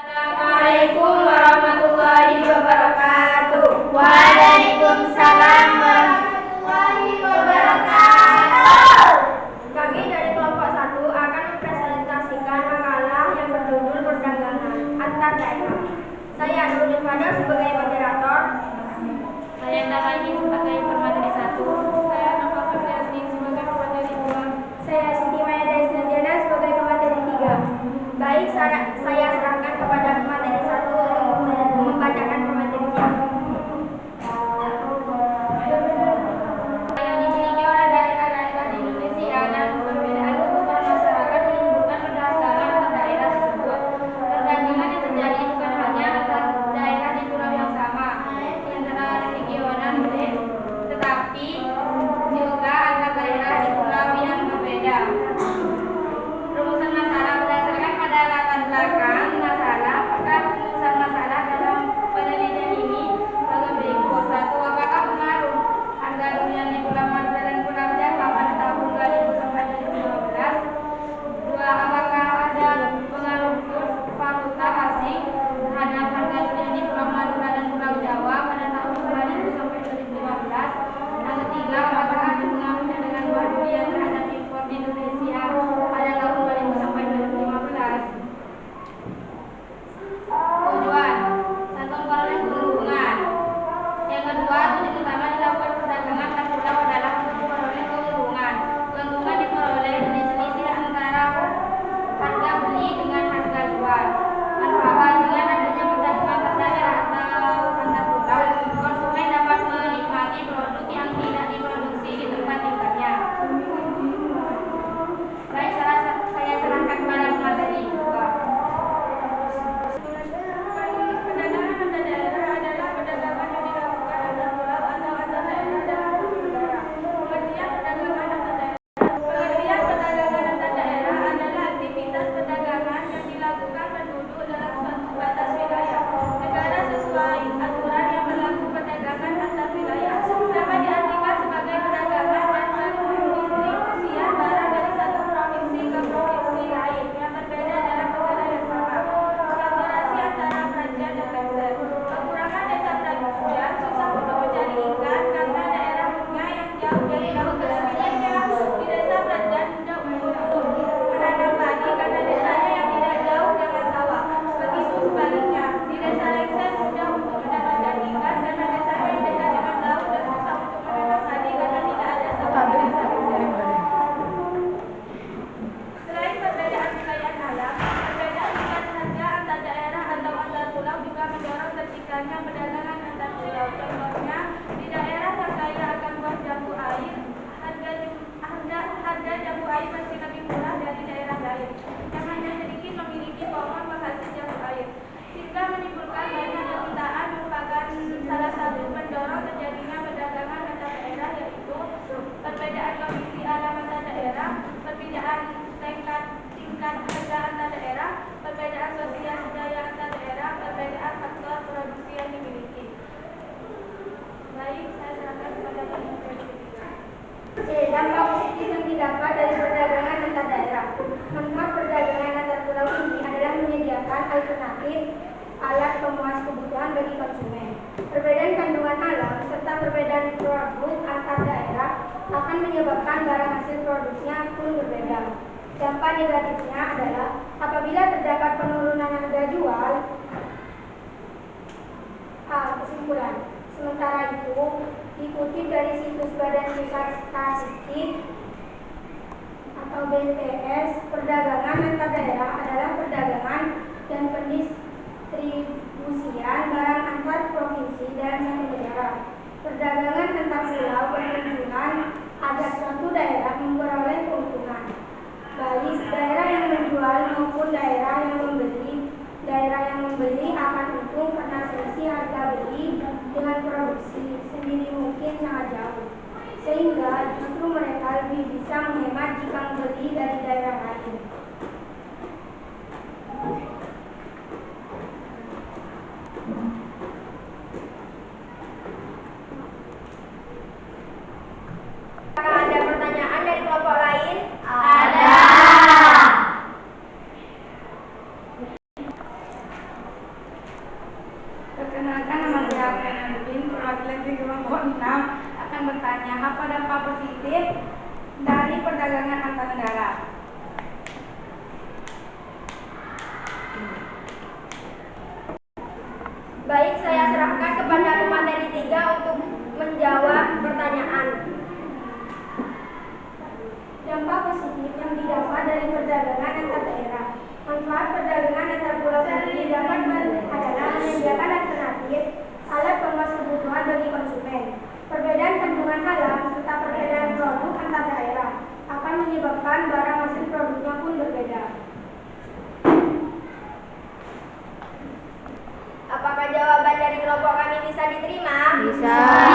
Assalamualaikum warahmatullahi wabarakatuh. Waalaikumsalam warahmatullahi wabarakatuh. Kami dari kelompok 1 akan mempresentasikan makalah yang berjudul Perdagangan Antar Daerah. Saya Nurul Fadil sebagai moderator. Saya Tamani sebagai pemateri 1. Saya Nova Febriasni sebagai pemateri 2. Saya Siti Maya Daisnadiana sebagai pemateri 3. Baik, saya serahkan kepada pemateri 1 untuk membacakan pematerinya. Yang dimiliki oleh daerah-daerah di Indonesia dan perbedaan kebutuhan masyarakat menimbulkan perdagangan antar daerah tersebut. Perdagangan yang terjadi bukan hanya antar daerah di pulau yang sama, di antara regional, tetapi juga antar daerah di pulau yang berbeda. Rumusan masalah berdasarkan pada latar belakang masalah, maka rumusan masalah dalam penelitian ini bagi berikut. 1. Apakah pengaruh harga dunia di Pulau Madura dan Pulau Jawa pada tahun 2000 sampai 2015? 2. Apakah ada pengaruh kurs valuta asing terhadap harga dunia di Pulau Madura dan Pulau Jawa pada tahun 2000 sampai 2015? Yang ketiga, apakah ada pengaruhnya dengan buah durian terhadap impor di Indonesia pada tahun 2000 sampai 2015? Tujuan 1. Memperoleh keuntungan. Yang kedua, tujuan utama dilakukan perdagangan antar pulau adalah untuk memperoleh keuntungan. Keuntungan diperoleh dari selisih antara harga beli dengan harga jual. Manfaat dengan adanya perdagangan antar daerah atau antar pulau, konsumen dapat menikmati produk yang tidak diproduksi di tempat tinggalnya. Baik, saya serahkan kepada pemateri 2. Perdagangan antar daerah adalah perdagangan yang dilakukan antar pulau atau antar daerah dalam suatu negara. Pengertian perdagangan antar daerah. Pengertian perdagangan antar daerah adalah aktivitas perdagangan yang dilakukan penduduk dalam suatu batas wilayah negara sesuai aturan yang berlaku. Perdagangan antar wilayah dapat diartikan sebagai perdagangan dan pendistribusian barang dari satu provinsi ke provinsi lain yang berbeda dalam negara yang sama. Kolaborasi antara kerajaan dan lengser. Kekurangan desa pelabuhan, susah untuk mencari ikan karena daerahnya yang jauh dari laut ke sungai. Di desa kerajaan mudah untuk menanam padi karena desanya yang tidak jauh dengan sawah. Begitu sebaliknya, di desa lengser mudah untuk mendapatkan ikan karena desanya yang dekat dengan laut dan susah untuk menanam padi karena tidak ada sawah di desa lengser. Selain perbedaan wilayah alam, perbedaan tingkat harga antar daerah atau antar pulau juga mendorong terciptanya perdagangan antar pulau. Contohnya, di daerah yang kaya akan buah jambu air, harga jambu air pasti lebih murah dari daerah lain yang hanya sedikit memiliki pohon penghasil jambu air, sehingga menimbulkan banyak permintaan. Merupakan salah satu pendorong terjadinya perdagangan antar daerah, yaitu perbedaan kondisi alam antar daerah, perbedaan tingkat harga antar daerah, perbedaan sosial budaya antar daerah, perbedaan faktor produksi yang dimiliki. Baik, saya serahkan kepada pemateri 3. Dampak positif yang didapat dari perdagangan antar daerah. Manfaat perdagangan antar pulau ini adalah menyediakan alternatif alat pemuas kebutuhan bagi konsumen. Perbedaan kandungan alam serta perbedaan produk antar daerah akan menyebabkan barang hasil produksinya pun berbeda. Dampak negatifnya adalah apabila terdapat penurunan harga jual. Kesimpulan. Sementara itu, dikutip dari situs Badan Pusat Statistik atau BPS, perdagangan antar daerah adalah perdagangan dan pendistribusian barang antar provinsi dalam satu negara. Perdagangan antar pulau bertujuan agar suatu daerah memperoleh keuntungan, baik daerah yang menjual maupun daerah yang membeli. Daerah yang membeli akan untung karena selisih harga beli dengan produksi sendiri mungkin sangat jauh, sehingga justru mereka lebih bisa menghemat jika membeli dari daerah lain. Apakah ada pertanyaan dari kelompok lain? Ada. bertanya, apa dampak positif dari perdagangan antar negara? Baik, saya serahkan kepada pemateri 3 untuk menjawab pertanyaan. Dampak positif yang didapat dari perdagangan antar daerah. Manfaat perdagangan antar pulau ini dapat adalah menyediakan alternatif alat kemas kebutuhan bagi konsumen. Perbedaan kandungan halal serta perbedaan produk antar daerah akan menyebabkan barang hasil produknya pun berbeda. Apakah jawaban dari kelompok kami bisa diterima? Bisa.